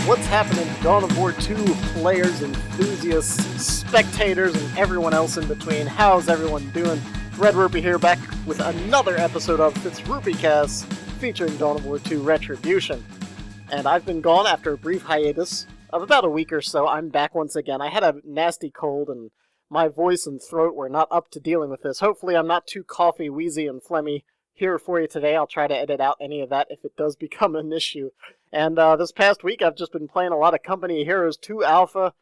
What's happening, Dawn of War 2 players, enthusiasts, spectators, and everyone else in between? How's everyone doing? Red-Rupee here, back with another episode of FitzRupee Cast, featuring Dawn of War 2 Retribution. And I've been gone after a brief hiatus of about a week or so. I'm back once again. I had a nasty cold, and my voice and throat were not up to dealing with this. Hopefully I'm not too coughy, wheezy, and phlegmy here for you today. I'll try to edit out any of that if it does become an issue. And this past week, I've just been playing a lot of Company of Heroes 2 Alpha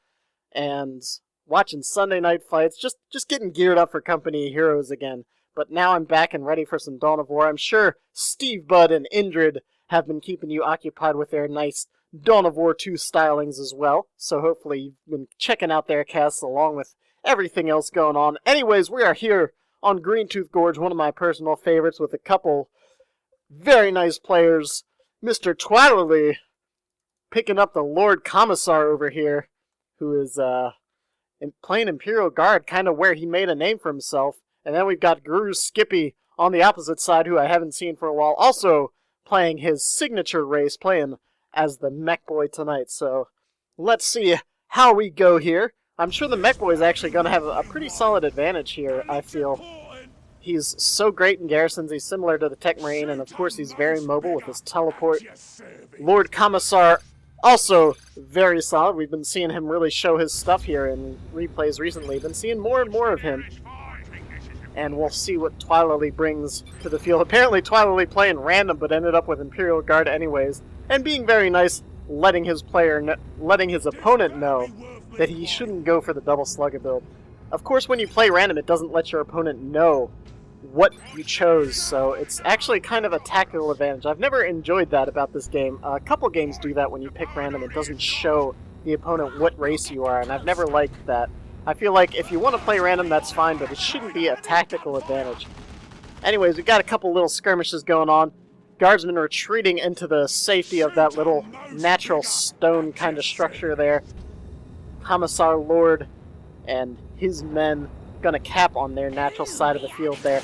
and watching Sunday Night Fights, just getting geared up for Company of Heroes again. But now I'm back and ready for some Dawn of War. I'm sure Steve, Bud, and Indrid have been keeping you occupied with their nice Dawn of War 2 stylings as well. So hopefully you've been checking out their casts along with everything else going on. Anyways, we are here on Greentooth Gorge, one of my personal favorites, with a couple very nice players. Mr. Toilailee picking up the Lord Commissar over here, who is playing Imperial Guard, kind of where he made a name for himself. And then we've got GuruSkippy on the opposite side, who I haven't seen for a while, also playing his signature race, playing as the Mech Boy tonight. So let's see how we go here. I'm sure the Mech Boy is actually going to have a pretty solid advantage here, I feel. He's so great in garrisons, he's similar to the Tech Marine, and of course he's very mobile with his teleport. Lord Commissar, also very solid. We've been seeing him really show his stuff here in replays recently. Been seeing more and more of him. And we'll see what Toilailee brings to the field. Apparently Toilailee playing random, but ended up with Imperial Guard anyways. And being very nice, letting his opponent know that he shouldn't go for the double slugger build. Of course, when you play random, it doesn't let your opponent know what you chose, so it's actually kind of a tactical advantage. I've never enjoyed that about this game. A couple games do that when you pick random. It doesn't show the opponent what race you are, and I've never liked that. I feel like if you want to play random, that's fine, but it shouldn't be a tactical advantage. Anyways, we've got a couple little skirmishes going on. Guardsmen retreating into the safety of that little natural stone kind of structure there. Commissar Lord and his men gonna cap on their natural side of the field there.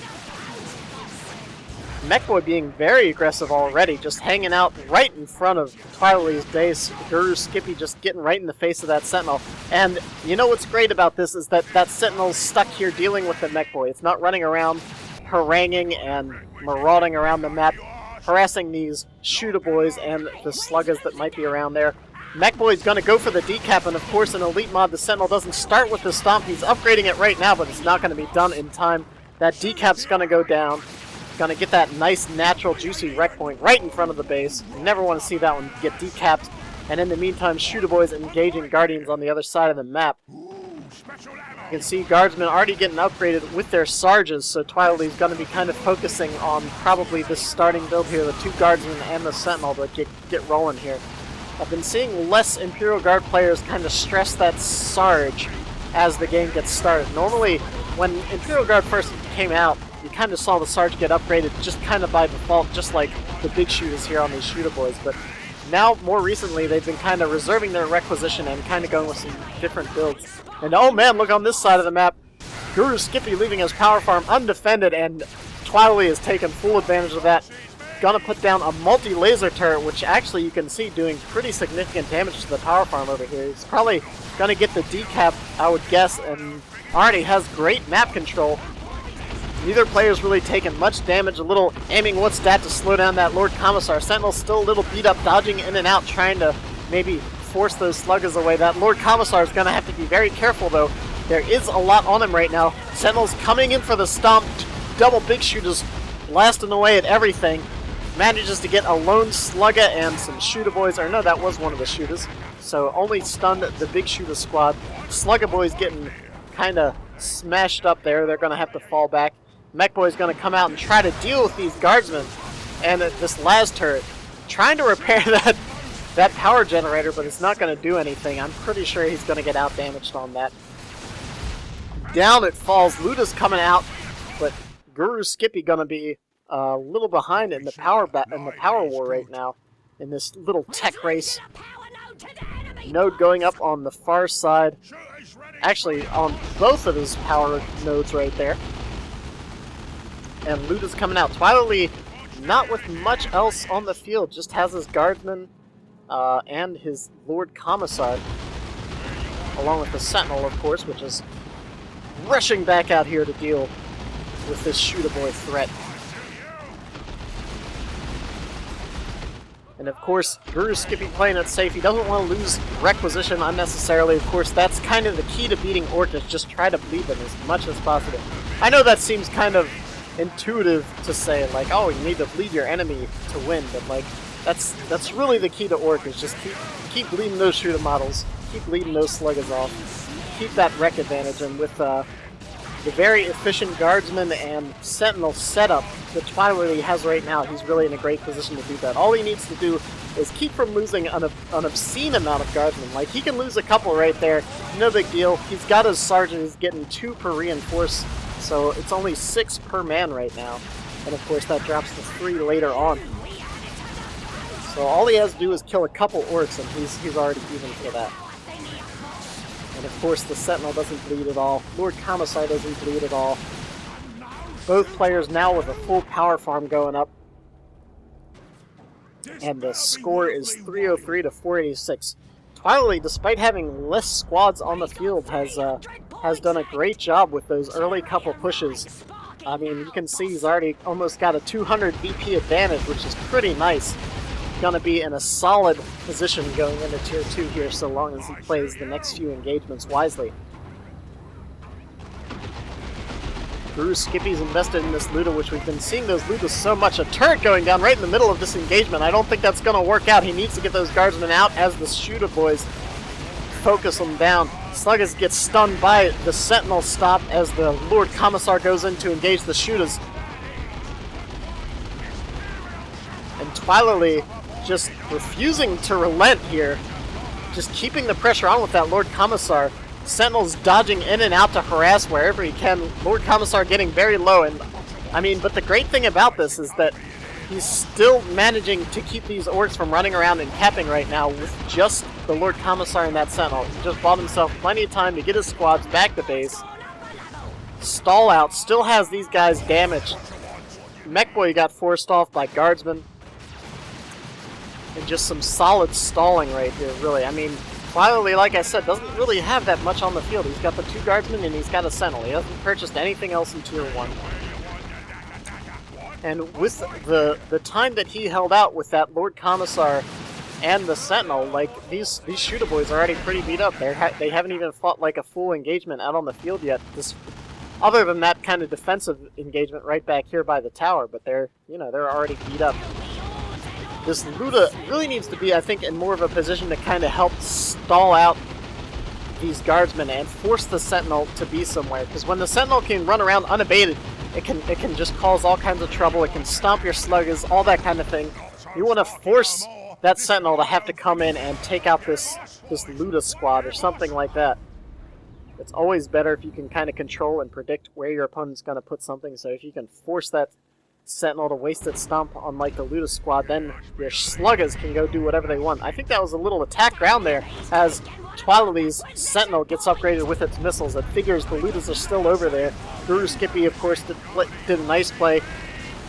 Mechboy being very aggressive already, just hanging out right in front of Toilailee's base. GuruSkippy just getting right in the face of that Sentinel. And you know what's great about this is that that Sentinel's stuck here dealing with the Mechboy. It's not running around haranguing and marauding around the map, harassing these Shootaboys and the Sluggers that might be around there. Mechboy's going to go for the decap, and of course in Elite Mod the Sentinel doesn't start with the Stomp. He's upgrading it right now, but it's not going to be done in time. That decap's going to go down. Going to get that nice, natural, juicy wreck point right in front of the base. You never want to see that one get decapped. And in the meantime, Shootaboys engaging Guardians on the other side of the map. You can see Guardsmen already getting upgraded with their Sarges, so Toilailee's going to be kind of focusing on probably this starting build here, the two Guardsmen and the Sentinel to get rolling here. I've been seeing less Imperial Guard players kind of stress that Sarge as the game gets started. Normally, when Imperial Guard first came out, you kind of saw the Sarge get upgraded just kind of by default, just like the big shooters here on these Shootaboys. But now, more recently, they've been kind of reserving their requisition and kind of going with some different builds. And oh man, look on this side of the map. GuruSkippy leaving his power farm undefended, and Toilailee has taken full advantage of that. Gonna put down a multi-laser turret, which actually you can see doing pretty significant damage to the power farm over here. He's probably gonna get the decap, I would guess, and already has great map control. Neither player's really taken much damage. A little aiming what's that to slow down that Lord Commissar. Sentinel's still a little beat up, dodging in and out, trying to maybe force those sluggers away. That Lord Commissar is gonna have to be very careful though. There is a lot on him right now. Sentinel's coming in for the stomp. Double big shooters blasting away at everything. Manages to get a lone Slugger and some Shootaboys, or no, that was one of the shooters. So only stunned the big shooter squad. Slugger Boys getting kind of smashed up there. They're going to have to fall back. Mech Boy's going to come out and try to deal with these Guardsmen. And this Las turret, trying to repair that power generator, but it's not going to do anything. I'm pretty sure he's going to get out damaged on that. Down it falls. Luda's coming out, but GuruSkippy going to be a little behind in the power war right now in this little tech race. Node going up on the far side. Actually, on both of his power nodes right there. And loot is coming out. Toilailee, not with much else on the field, just has his guardsman and his Lord Commissar, along with the Sentinel, of course, which is rushing back out here to deal with this shoot-a-boy threat. And of course, GuruSkippy playing it safe. He doesn't want to lose requisition unnecessarily. Of course, that's kind of the key to beating Orc, is just try to bleed them as much as possible. I know that seems kind of intuitive to say, like, oh, you need to bleed your enemy to win, but like, that's really the key to Orc, is just keep bleeding those shooter models, keep bleeding those sluggers off, keep that wreck advantage, and with the very efficient guardsman and sentinel setup that Toilailee has right now, he's really in a great position to do that. All he needs to do is keep from losing an obscene amount of guardsmen. Like, he can lose a couple right there, no big deal. He's got his sergeant, he's getting 2 per reinforce, so it's only 6 per man right now. And of course that drops to 3 later on. So all he has to do is kill a couple orcs and he's already even for that. And of course the Sentinel doesn't bleed at all. Lord Commissar doesn't bleed at all. Both players now with a full power farm going up. And the score is 303 to 486. Toilailee, despite having less squads on the field, has done a great job with those early couple pushes. I mean, you can see he's already almost got a 200 VP advantage, which is pretty nice. Going to be in a solid position going into Tier 2 here, so long as he plays the next few engagements wisely. GuruSkippy's invested in this Luda, which we've been seeing those Ludas so much. A turret going down right in the middle of this engagement. I don't think that's going to work out. He needs to get those guardsmen out as the shooter boys focus them down. Sluggers gets stunned by the Sentinel stop as the Lord Commissar goes in to engage the shooters. And Toilailee just refusing to relent here, just keeping the pressure on with that Lord Commissar. Sentinel's dodging in and out to harass wherever he can. Lord Commissar getting very low, and I mean, but the great thing about this is that he's still managing to keep these orcs from running around and capping right now with just the Lord Commissar and that Sentinel. He just bought himself plenty of time to get his squads back to base. Stall out, still has these guys damaged. Mechboy got forced off by guardsmen. And just some solid stalling right here, really. I mean, Toilailee, like I said, doesn't really have that much on the field. He's got the 2 guardsmen and he's got a sentinel. He hasn't purchased anything else in Tier 1. And with the time that he held out with that Lord Commissar and the sentinel, like, these shooter boys are already pretty beat up. They haven't even fought like a full engagement out on the field yet. Other than that kind of defensive engagement right back here by the tower, but they're already beat up. This Luda really needs to be, I think, in more of a position to kind of help stall out these guardsmen and force the Sentinel to be somewhere. Because when the Sentinel can run around unabated, it can just cause all kinds of trouble. It can stomp your sluggers, all that kind of thing. You want to force that Sentinel to have to come in and take out this Luda squad or something like that. It's always better if you can kind of control and predict where your opponent's going to put something. So if you can force that Sentinel to waste its stomp on like the Luda squad, then your sluggers can go do whatever they want. I think that was a little attack ground there as Toilailee's Sentinel gets upgraded with its missiles. It figures the Ludas are still over there. GuruSkippy, of course, did a nice play.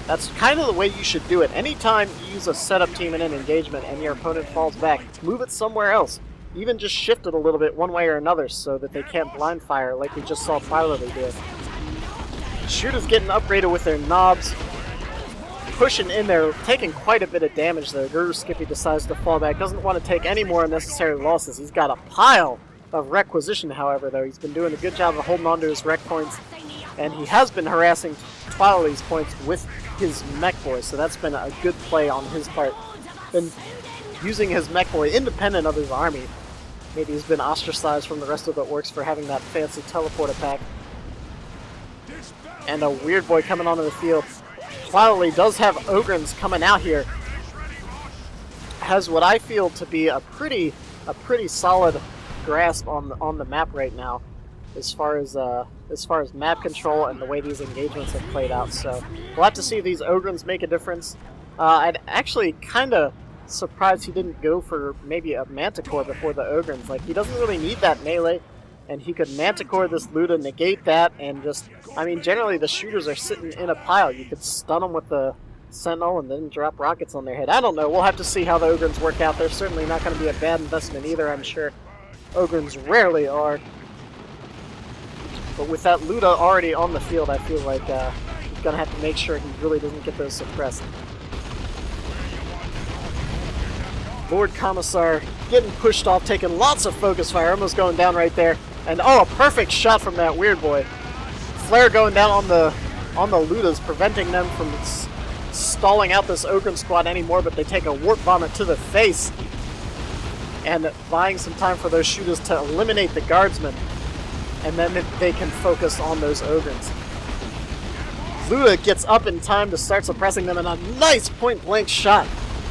That's kind of the way you should do it. Anytime you use a setup team in an engagement and your opponent falls back, move it somewhere else. Even just shift it a little bit one way or another so that they can't blind fire like we just saw Toilailee do. Shooters getting upgraded with their knobs. Pushing in there, taking quite a bit of damage there. GuruSkippy decides to fall back. Doesn't want to take any more unnecessary losses. He's got a pile of requisition, however, though. He's been doing a good job of holding on to his rec points. And he has been harassing Toilailee's points with his mech boy, so that's been a good play on his part. Been using his mech boy independent of his army. Maybe he's been ostracized from the rest of the orcs for having that fancy teleport attack. And a weird boy coming onto the field. Toilailee does have Ogrins coming out here. Has what I feel to be a pretty solid grasp on the map right now, as far as map control and the way these engagements have played out. So we'll have to see if these Ogrins make a difference. I'd actually kind of surprised he didn't go for maybe a Manticore before the Ogrins. Like, he doesn't really need that melee. and he could Manticore this Luda, negate that, and just, I mean, generally the shooters are sitting in a pile. You could stun them with the Sentinel and then drop rockets on their head. I don't know. We'll have to see how the Ogrins work out. They're certainly not going to be a bad investment either, I'm sure. Ogrins rarely are. But with that Luda already on the field, I feel like he's going to have to make sure he really doesn't get those suppressed. Lord Commissar getting pushed off, taking lots of focus fire, almost going down right there. And oh, a perfect shot from that weird boy. Flare going down on the Ludas, preventing them from stalling out this Ogrin squad anymore, but they take a warp vomit to the face. And buying some time for those shooters to eliminate the guardsmen. And then they can focus on those Ogrins. Luda gets up in time to start suppressing them, and a nice point-blank shot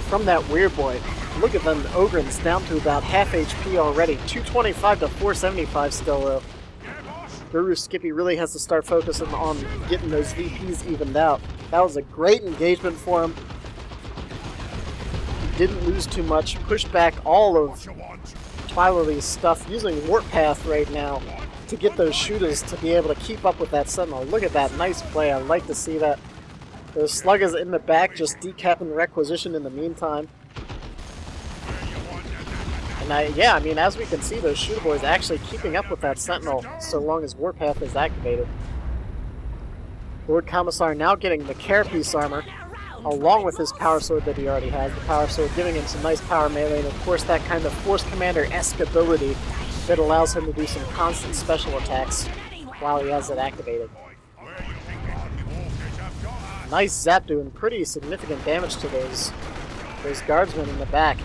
from that weird boy. Look at them Ogrins down to about half HP already. 225 to 475 still though. GuruSkippy really has to start focusing on getting those VPs evened out. That was a great engagement for him. He didn't lose too much. Pushed back all of Toilailee's stuff using Warp Path right now to get those shooters to be able to keep up with that Sentinel. Look at that nice play. I like to see that. Those sluggers in the back just decapping Requisition in the meantime. And yeah, I mean, as we can see, those shooter boys actually keeping up with that Sentinel so long as Warpath is activated. Lord Commissar now getting the Carapace armor, along with his Power Sword that he already has. The Power Sword giving him some nice power melee, and of course that kind of Force Commander-esque ability that allows him to do some constant special attacks while he has it activated. Nice zap doing pretty significant damage to those guardsmen in the back.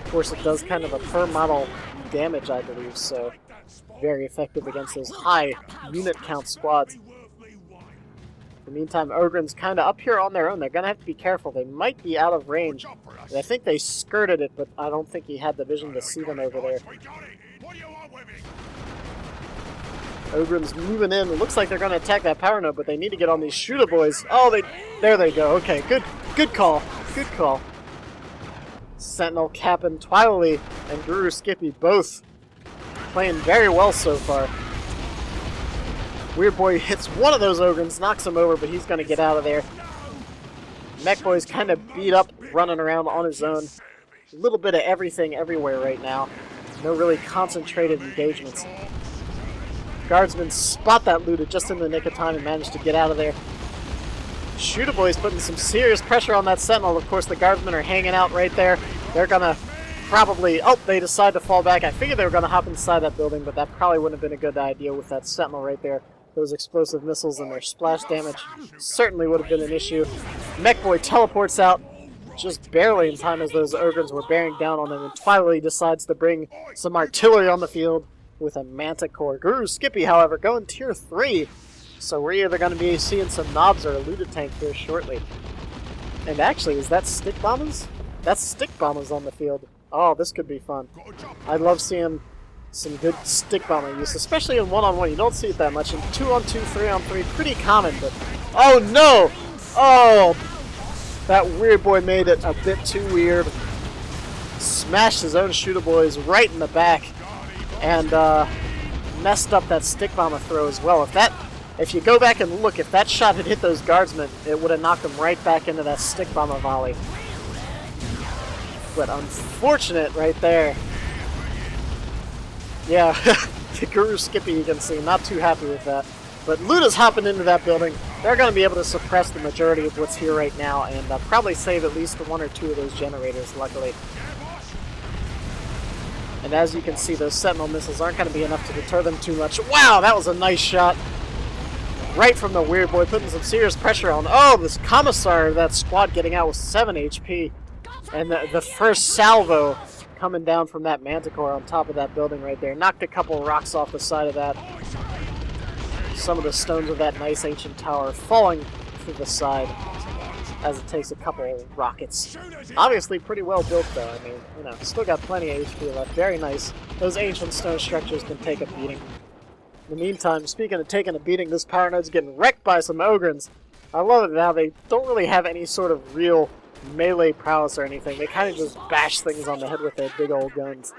Of course, it does kind of a per model damage, I believe, so very effective against those high unit count squads. In the meantime, Ogrins kind of up here on their own. They're going to have to be careful. They might be out of range. And I think they skirted it, but I don't think he had the vision to see them over there. Ogrins moving in. It looks like they're going to attack that power node, but they need to get on these shooter boys. Oh, there they go. Okay, good call. Good call. Sentinel, Cap'n, Toilailee, and GuruSkippy both playing very well so far. Weird Boy hits one of those Ogrins, knocks him over, but he's going to get out of there. Mech Boy's kind of beat up, running around on his own. A little bit of everything everywhere right now. No really concentrated engagements. Guardsmen spot that Luda just in the nick of time and manage to get out of there. Shooter Boy's putting some serious pressure on that Sentinel. Of course, the Guardsmen are hanging out right there. They're going to probably... Oh, they decide to fall back. I figured they were going to hop inside that building, but that probably wouldn't have been a good idea with that Sentinel right there. Those explosive missiles and their splash damage certainly would have been an issue. Mech Boy teleports out just barely in time as those Ogrins were bearing down on them, and Toilailee decides to bring some artillery on the field with a Manticore. GuruSkippy, however, going tier 3. So we're either going to be seeing some knobs or a Luda tank here shortly. And actually, is that stick bombers? That's stick bombers on the field. Oh, this could be fun. I love seeing some good stick bomber use, especially in one-on-one. You don't see it that much. In 2-on-2, 3-on-3, pretty common, but... Oh, no! Oh! That weird boy made it a bit too weird. Smashed his own shooter boys right in the back. And, messed up that stick bomber throw as well. If you go back and look, if that shot had hit those guardsmen, it would have knocked them right back into that stick bomber volley. But unfortunate right there. Yeah, GuruSkippy, you can see, not too happy with that. But Luda's hopping into that building. They're going to be able to suppress the majority of what's here right now and probably save at least one or two of those generators, luckily. And as you can see, those Sentinel missiles aren't going to be enough to deter them too much. Wow, that was a nice shot. Right from the weird boy, putting some serious pressure on. Oh, this Commissar of that squad getting out with 7 HP. And the first salvo coming down from that Manticore on top of that building right there. Knocked a couple rocks off the side of that. Some of the stones of that nice ancient tower falling to the side as it takes a couple of rockets. Obviously pretty well built though. I mean, you know, still got plenty of HP left. Very nice. Those ancient stone structures can take a beating. In the meantime, speaking of taking a beating, this power node's getting wrecked by some Ogrins. I love it now. They don't really have any sort of real melee prowess or anything. They kind of just bash things on the head with their big old guns.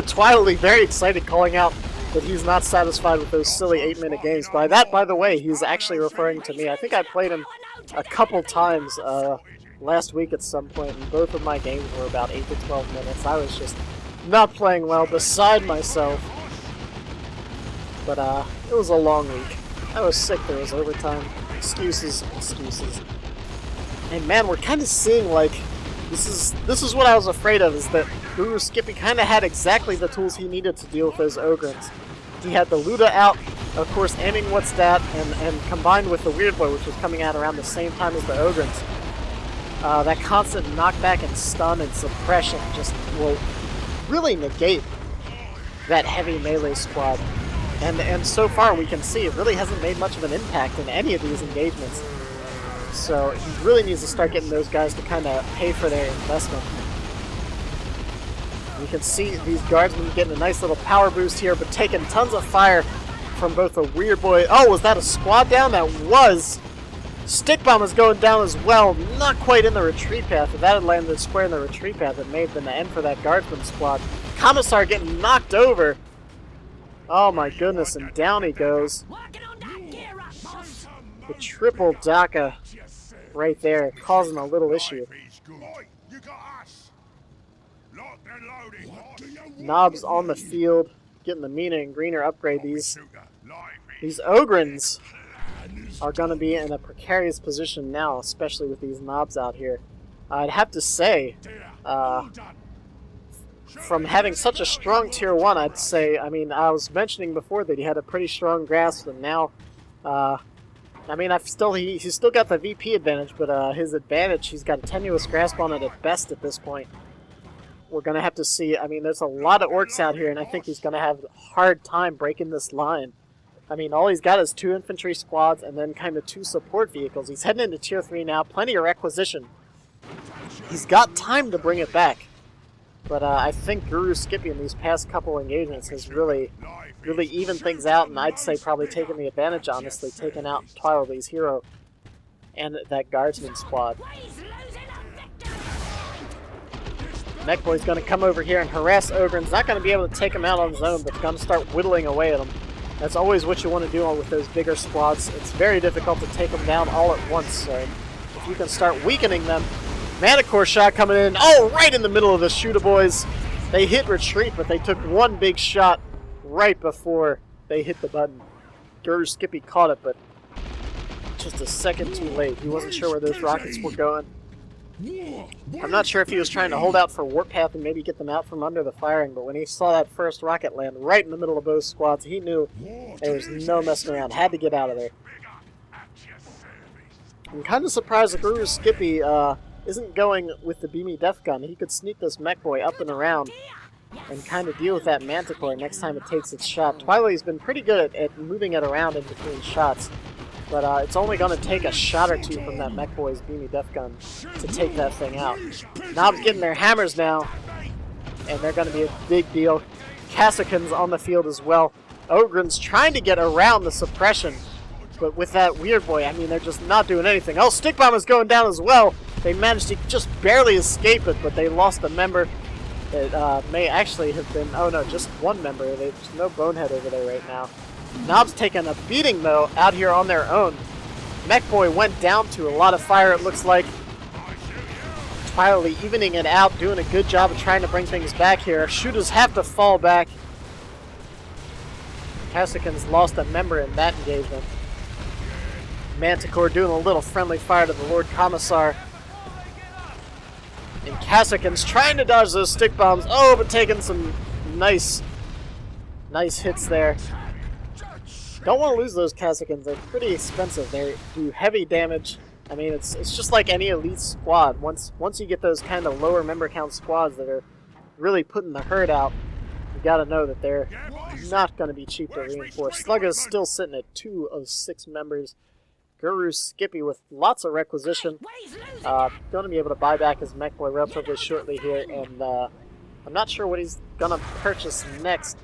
Toilailee very excited, calling out that he's not satisfied with those silly 8-minute games. By that, by the way, he's actually referring to me. I think I played him a couple times last week at some point, and both of my games were about 8 to 12 minutes. I was just not playing well, beside myself. But it was a long week. I was sick, there was overtime. Excuses, excuses. And man, we're kind of seeing, like, this is what I was afraid of, is that GuruSkippy kind of had exactly the tools he needed to deal with those Ogrins. He had the Luda out, of course, aiming what's that, and combined with the Weird Boy, which was coming out around the same time as the Ogrins. That constant knockback and stun and suppression just will really negate that heavy melee squad. And so far we can see it really hasn't made much of an impact in any of these engagements. So he really needs to start getting those guys to kind of pay for their investment. You can see these guardsmen getting a nice little power boost here, but taking tons of fire from both the Weird Boy. Oh, was that a squad down? That was. Stick Bomb is going down as well. Not quite in the retreat path. If that had landed square in the retreat path, it may have been the end for that guardsman squad. Commissar getting knocked over. Oh my goodness, and down he goes. The triple DoW2 right there, causing a little issue. Knobs on the field, getting the meaner and greener upgrade. These Ogrins are going to be in a precarious position now, especially with these knobs out here. I'd have to say, from having such a strong tier 1, I'd say, I mean, I was mentioning before that he had a pretty strong grasp, and now, I mean, he's still got the VP advantage, but his advantage, he's got a tenuous grasp on it at best at this point. We're going to have to see. I mean, there's a lot of orcs out here, and I think he's going to have a hard time breaking this line. I mean, all he's got is 2 infantry squads and then kind of 2 support vehicles. He's heading into tier 3 now, plenty of requisition. He's got time to bring it back. But I think GuruSkippy in these past couple engagements has really evened things out, and I'd say probably taken the advantage, honestly, taking out Toilailee's hero and that guardsman squad. Mechboy's going to come over here and harass Ogrins. Not going to be able to take him out on his own, but going to start whittling away at him. That's always what you want to do with those bigger squads. It's very difficult to take them down all at once, so if you can start weakening them. Manticore shot coming in. Oh, right in the middle of the shooter boys. They hit retreat, but they took one big shot right before they hit the button. GuruSkippy caught it, but just a second too late. He wasn't sure where those rockets were going. I'm not sure if he was trying to hold out for Warpath and maybe get them out from under the firing, but when he saw that first rocket land right in the middle of both squads, he knew there was no messing around. Had to get out of there. I'm kind of surprised that GuruSkippy isn't going with the beamy death gun. He could sneak this mech boy up and around and kind of deal with that Manticore next time it takes its shot. Toilailee's been pretty good at moving it around in between shots, but it's only going to take a shot or two from that mech boy's beamy death gun to take that thing out. Knobs getting their hammers now, and they're going to be a big deal. Cassicans on the field as well. Ogrins trying to get around the suppression, but with that Weird Boy, I mean, they're just not doing anything. Oh, Stick Bomb is going down as well. They managed to just barely escape it, but they lost a member. It may actually have been, oh no, just one member. There's no bonehead over there right now. Knobs taking a beating, though, out here on their own. Mech Boy went down to a lot of fire, it looks like. Toilailee evening it out, doing a good job of trying to bring things back here. Shooters have to fall back. Cassicans lost a member in that engagement. Manticore doing a little friendly fire to the Lord Commissar. And Cassicans trying to dodge those stick bombs. Oh, but taking some nice hits there. Don't want to lose those Cassicans. They're pretty expensive. They do heavy damage. I mean, it's just like any elite squad. Once you get those kind of lower member count squads that are really putting the herd out, you got to know that they're not going to be cheap to reinforce. Slugga's still sitting at 2 of 6 members. GuruSkippy with lots of requisition. Going to be able to buy back his mech boy relatively shortly here, and I'm not sure what he's going to purchase next.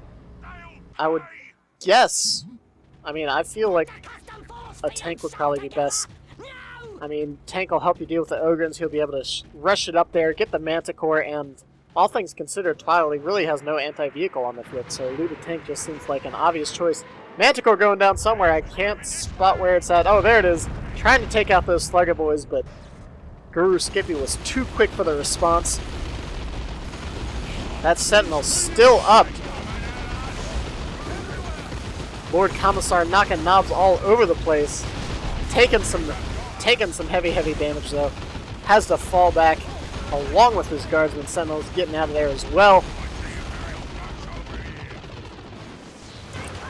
I would guess, I mean, I feel like a tank would probably be best. I mean, tank will help you deal with the Ogrins. He'll be able to rush it up there, get the Manticore, and All things considered, Toilailee really has no anti-vehicle on the field, so looted tank just seems like an obvious choice. Manticore going down somewhere. I can't spot where it's at. Oh, there it is. Trying to take out those Slugger boys, but GuruSkippy was too quick for the response. That Sentinel's still up. Lord Commissar knocking knobs all over the place. Taking some heavy damage though. Has to fall back along with his guardsmen. Sentinels getting out of there as well.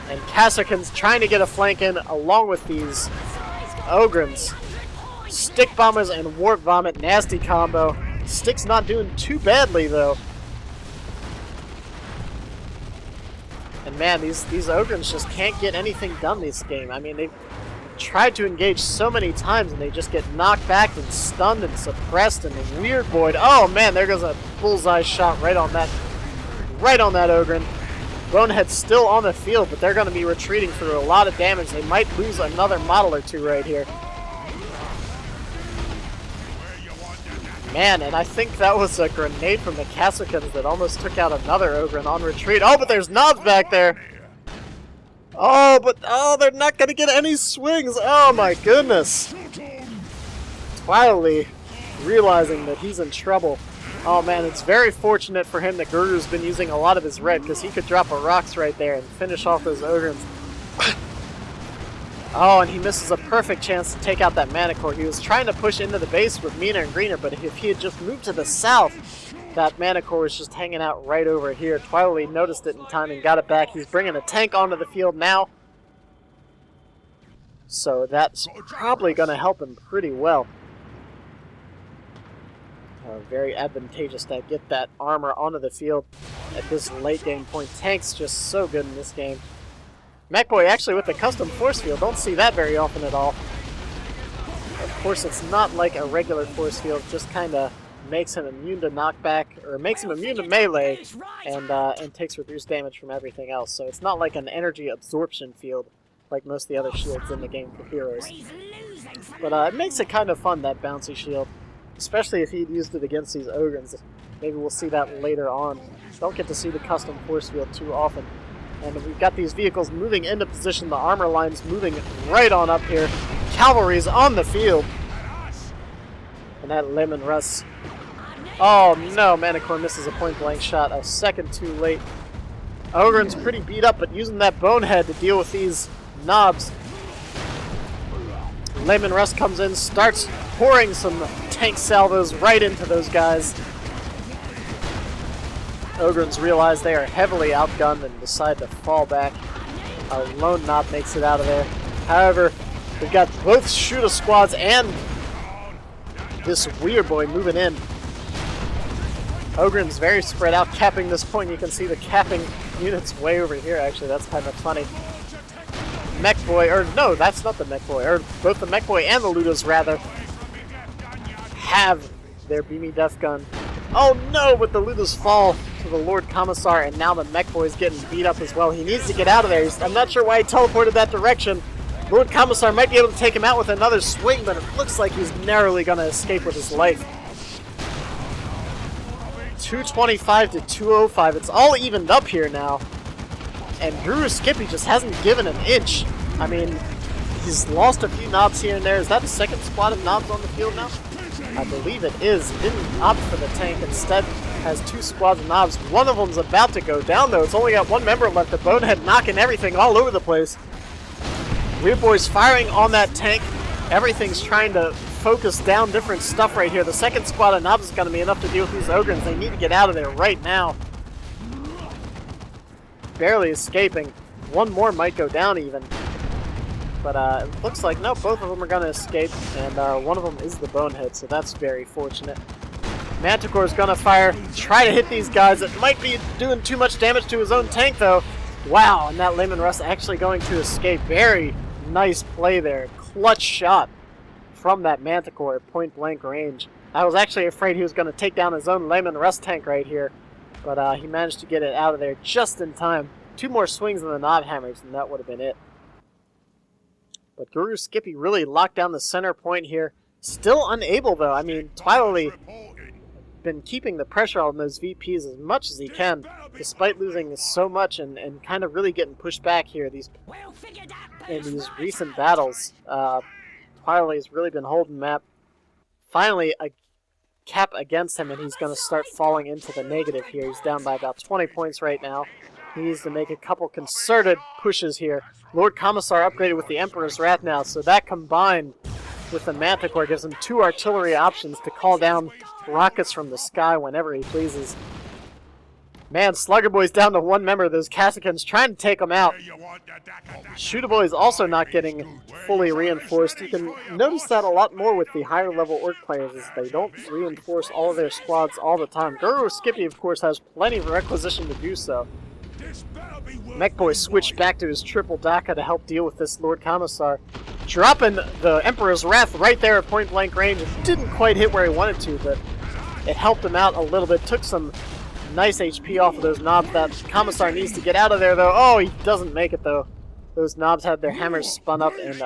And Kasserkin's trying to get a flank in along with these Ogrins. Stick Bombers and Warp Vomit, nasty combo. Stick's not doing too badly though. And man, these Ogrins just can't get anything done this game. I mean, they've tried to engage so many times and they just get knocked back and stunned and suppressed and weird void. Oh man, there goes a bullseye shot right on that Ogrin. Bonehead's still on the field, but they're going to be retreating through a lot of damage. They might lose another model or two right here. Man, and I think that was a grenade from the Kasserkins that almost took out another Ogrin on retreat. Oh, but there's knobs back there. Oh, they're not going to get any swings. Oh my goodness. Toilailee realizing that he's in trouble. Oh man, it's very fortunate for him that Guru's been using a lot of his red, because he could drop a rocks right there and finish off those Ogrins. Oh, and he misses a perfect chance to take out that Manticore. He was trying to push into the base with Meaner and Greener, but if he had just moved to the south, that Manticore was just hanging out right over here. Toilailee noticed it in time and got it back. He's bringing a tank onto the field now. So that's probably going to help him pretty well. Very advantageous to get that armor onto the field at this late game point. Tank's just so good in this game. Mechboy actually with the custom force field. Don't see that very often at all. Of course, it's not like a regular force field. Just kind of makes him immune to knockback, or makes him immune to melee, and takes reduced damage from everything else. So it's not like an energy absorption field like most of the other shields in the game for heroes. But it makes it kind of fun, that bouncy shield. Especially if he'd used it against these Ogrins. Maybe we'll see that later on. Don't get to see the custom force field too often. And we've got these vehicles moving into position. The armor line's moving right on up here. Cavalry's on the field. And that Lemon Russ. Oh no, Manticore misses a point-blank shot. A second too late. Ogrin's pretty beat up, but using that Bonehead to deal with these knobs. Lemon Russ comes in, starts pouring some tank salvos right into those guys. Ogrins realize they are heavily outgunned and decide to fall back. A lone knob makes it out of there. However, we've got both shooter squads and this weird boy moving in. Ogrin's very spread out, capping this point. You can see the capping units way over here, actually. That's kind of funny. Mechboy, or no, that's not the Mechboy, or both the Mechboy and the Ludos, rather, have their Beamy Death Gun. Oh no, but the Ludos fall to the Lord Commissar, and now the Mechboy's getting beat up as well. He needs to get out of there. I'm not sure why he teleported that direction. Lord Commissar might be able to take him out with another swing, but it looks like he's narrowly going to escape with his life. 225 to 205. It's all evened up here now. And GuruSkippy just hasn't given an inch. I mean, he's lost a few knobs here and there. Is that a second squad of knobs on the field now? I believe it is. He didn't opt for the tank. Instead, has two squads of knobs. One of them's about to go down, though. It's only got one member left. The Bonehead knocking everything all over the place. Weird Boy's firing on that tank. Everything's trying to focus down different stuff right here. The second squad of knobs is going to be enough to deal with these Ogrins. They need to get out of there right now. Barely escaping. One more might go down even. But it looks like, no, both of them are going to escape. And one of them is the Bonehead, so that's very fortunate. Manticore's going to fire, try to hit these guys. It might be doing too much damage to his own tank, though. Wow, and that Lemon Russ actually going to escape. Very nice play there. Clutch shot from that Manticore at point-blank range. I was actually afraid he was going to take down his own Lemon Russ tank right here. But he managed to get it out of there just in time. Two more swings on the knob hammers, and that would have been it. But GuruSkippy really locked down the center point here. Still unable, though. I mean, Toilailee been keeping the pressure on those VPs as much as he can, despite losing so much and kind of really getting pushed back here in these recent battles. Toilaillee's really been holding map. Finally, a cap against him, and he's going to start falling into the negative here. He's down by about 20 points right now. He needs to make a couple concerted pushes here. Lord Commissar upgraded with the Emperor's Wrath now, so that combined with the Manticore gives him 2 artillery options to call down rockets from the sky whenever he pleases. Man, Slugger Boy's down to 1 member. Those Cassicans trying to take him out. Shooter Boy is also not getting fully reinforced. You can notice that a lot more with the higher level Orc players, is they don't reinforce all of their squads all the time. GuruSkippy, of course, has plenty of requisition to do so. Mech Boy switched back to his triple DoW2 to help deal with this Lord Commissar. Dropping the Emperor's Wrath right there at point blank range. It didn't quite hit where he wanted to, but it helped him out a little bit. Took some nice HP off of those knobs. That Commissar needs to get out of there, though. Oh, he doesn't make it, though. Those knobs had their hammers spun up and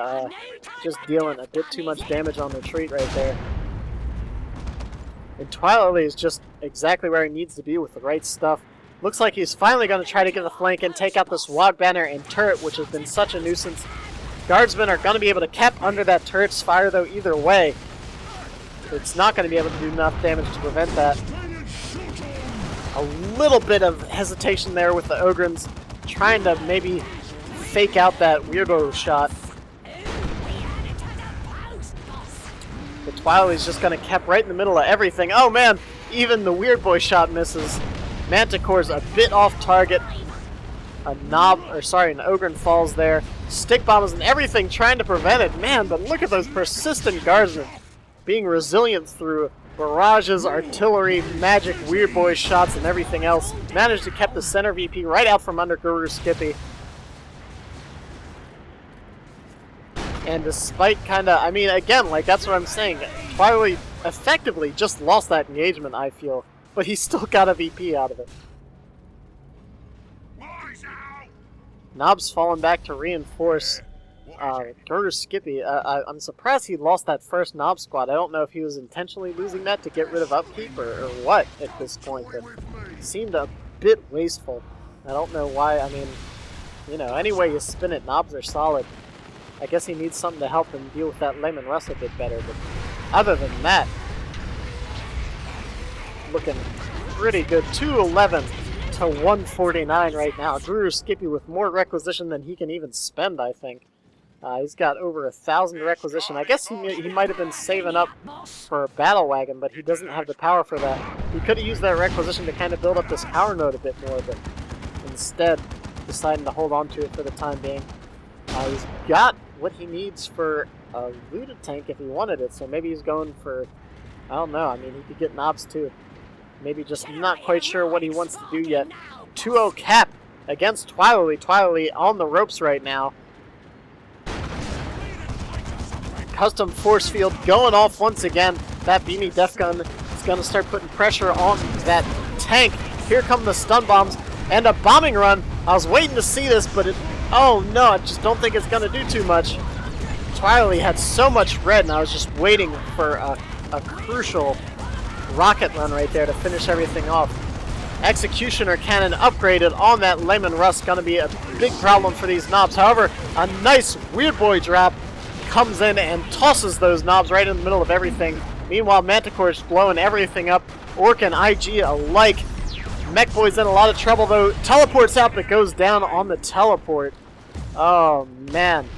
just dealing a bit too much damage on retreat right there. And Toilailee is just exactly where he needs to be with the right stuff. Looks like he's finally going to try to get the flank and take out this Wog Banner and turret, which has been such a nuisance. Guardsmen are going to be able to cap under that turret's fire, though, either way. It's not going to be able to do enough damage to prevent that. A little bit of hesitation there with the Ogrins, trying to maybe fake out that weirdo shot. But Toilailee's just going to cap right in the middle of everything. Oh man, even the Weird Boy shot misses. Manticore's a bit off target. An Ogrin falls there. Stick bombs and everything trying to prevent it. Man, but look at those persistent guardsmen being resilient through barrages, artillery, magic, Weird Boy shots, and everything else. Managed to keep the center VP right out from under GuruSkippy. And despite I mean, again, like, that's what I'm saying. Toilailee effectively just lost that engagement, I feel. But he still got a VP out of it. Knob's fallen back to reinforce GuruSkippy. I'm surprised he lost that first Knob squad. I don't know if he was intentionally losing that to get rid of upkeep or what at this point, but it seemed a bit wasteful. I don't know why. I mean, you know, any way you spin it, Knobs are solid. I guess he needs something to help him deal with that Layman Russ a bit better, but other than that, looking pretty good. 211 to 149 right now. GuruSkippy with more requisition than he can even spend, I think. He's got over 1,000 requisition. I guess he might have been saving up for a battle wagon, but he doesn't have the power for that. He could have used that requisition to kind of build up this power node a bit more, but instead deciding to hold on to it for the time being. He's got what he needs for a looted tank if he wanted it, so maybe he's going for, I don't know, I mean, he could get knobs too. Maybe just not quite sure what he wants to do yet. 2-0 cap against Toilailee. Toilailee on the ropes right now. Custom force field going off once again. That beanie def gun is going to start putting pressure on that tank. Here come the stun bombs and a bombing run. I was waiting to see this, but oh no, I just don't think it's going to do too much. Toilailee had so much red, and I was just waiting for a crucial rocket run right there to finish everything off. Executioner cannon upgraded on that Layman Russ, going to be a big problem for these knobs. However, a nice Weird Boy drop comes in and tosses those knobs right in the middle of everything. Meanwhile, Manticore is blowing everything up. Orc and IG alike. Mech Boy's in a lot of trouble, though. Teleports out, but goes down on the teleport. Oh, man.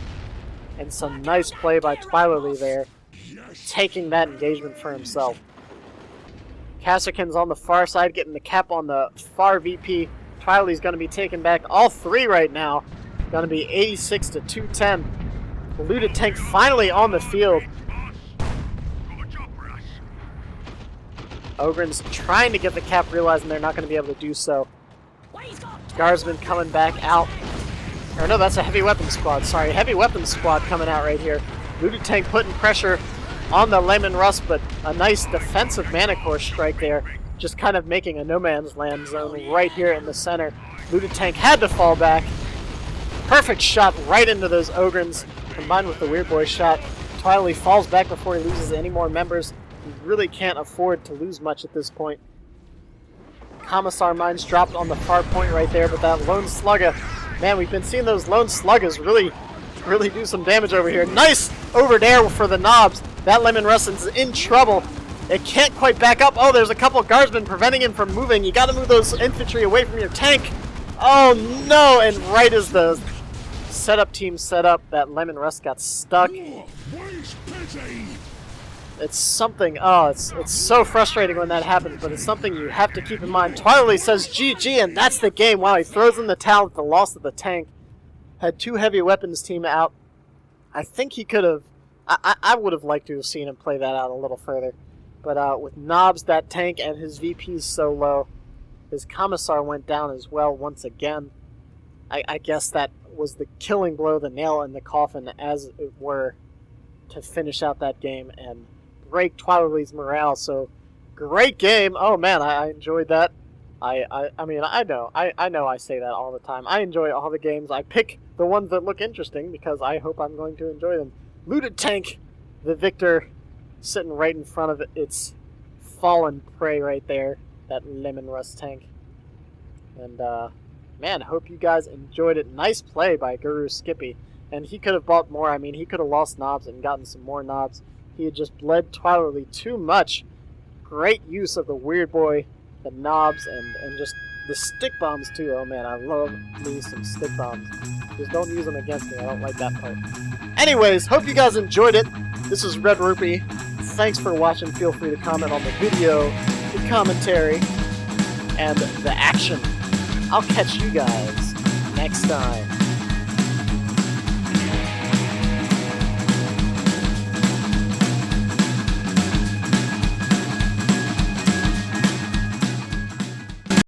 And some nice play by Toilailee there, taking that engagement for himself. Cassican's on the far side, getting the cap on the far VP. Toilailee's going to be taking back all 3 right now. Going to be 86 to 210. The looted tank finally on the field. Ogrins trying to get the cap, realizing they're not going to be able to do so. Guardsman coming back out. Or no, that's a heavy weapons squad. Sorry, heavy weapons squad coming out right here. Looted tank putting pressure on the Layman Russ, but a nice defensive Manticore strike there. Just kind of making a no man's land zone right here in the center. Looted tank had to fall back. Perfect shot right into those Ogrins, combined with the Weird Boy shot. Toilailee falls back before he loses any more members. We really can't afford to lose much at this point. Commissar mines dropped on the far point right there, but that lone slugger, man, we've been seeing those lone sluggers really do some damage over here. Nice over there for the knobs. That Lemon Rustin's in trouble. It can't quite back up. Oh, there's a couple of guardsmen preventing him from moving. You gotta move those infantry away from your tank. Oh no, and right as the setup team set up, that Lemon Rust got stuck. It's something, it's so frustrating when that happens, but it's something you have to keep in mind. Toilailee says GG, and that's the game. Wow, he throws in the towel at the loss of the tank. Had 2 heavy weapons team out. I think he could have, I would have liked to have seen him play that out a little further. But with Knobs, that tank, and his VPs so low, his Commissar went down as well once again. I guess that was the killing blow, the nail in the coffin, as it were, to finish out that game and break Toilailee's morale. So, great game. Oh man, I enjoyed that. I mean, I know I say that all the time. I enjoy all the games. I pick the ones that look interesting because I hope I'm going to enjoy them. Looted tank, the victor, sitting right in front of its fallen prey right there, that Lemon Rust tank. And man, hope you guys enjoyed it. Nice play by GuruSkippy. And he could have bought more. I mean, he could have lost knobs and gotten some more knobs. He had just bled Toilailee too much. Great use of the Weird Boy, the knobs, and just the stick bombs too. Oh man, I love me some stick bombs. Just don't use them against me. I don't like that part. Anyways, hope you guys enjoyed it. This is Red-Rupee. Thanks for watching. Feel free to comment on the video, the commentary, and the action. I'll catch you guys next time.